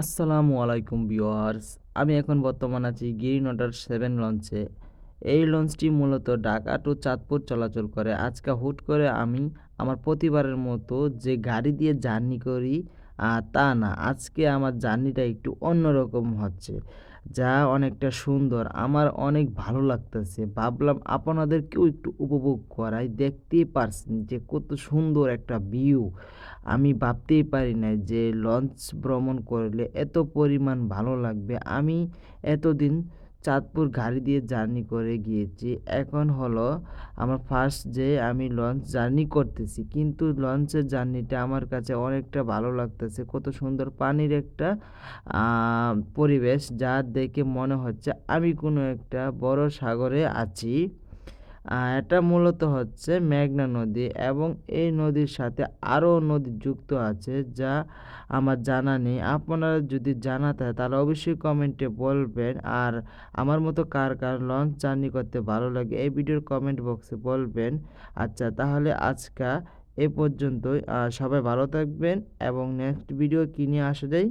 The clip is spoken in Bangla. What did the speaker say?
আসসালামু আলাইকুম ভিউয়ার্স। আমি এখন বর্তমান আছি গ্রিন ওয়াটার 7 লঞ্চে। এই লঞ্চটি মূলত ঢাকা টু চাঁদপুর চলাচল করে। আজকে হুট করে আমি আমার প্রতিবারের মতো যে গাড়ি দিয়ে জার্নি করি তা না। আজকে আমার জার্নিটা একটু অন্যরকম হচ্ছে। যা অনেকটা সুন্দর। আমার অনেক ভালো লাগতেছে। ভাবলাম আপনাদেরকেও একটু উপভোগ করাই। দেখতেই পারছেন যে কত সুন্দর একটা ভিউ। আমি ভাবতেই পারি নাই যে লঞ্চ ভ্রমণ করলে এত পরিমাণ ভালো লাগবে। আমি এতদিন চাঁদপুর গাড়ি দিয়ে জার্নি করে গিয়েছি। এখন হলো আমার ফার্স্ট যে আমি লঞ্চ জার্নি করতেছি। কিন্তু লঞ্চের জার্নিটা আমার কাছে অনেকটা ভালো লাগতেছে। কত সুন্দর পানির একটা আ পরিবেশ যা দেখে মনে হচ্ছে আমি কোনো একটা বড় সাগরে আছি। এটা মূলত হচ্ছে মেঘনা নদী এবং এই নদীর সাথে আরও নদী যুক্ত আছে যা আমার জানা নেই। আপনারা যদি জানা থাকে তাহলে অবশ্যই কমেন্টে বলবেন। আর আমার মতো কার লঞ্চ জার্নি করতে ভালো লাগে এই ভিডিওর কমেন্ট বক্সে বলবেন। আচ্ছা তাহলে এ পর্যন্তই। সবাই ভালো থাকবেন এবং নেক্সট ভিডিও কি নিয়ে আসা যায়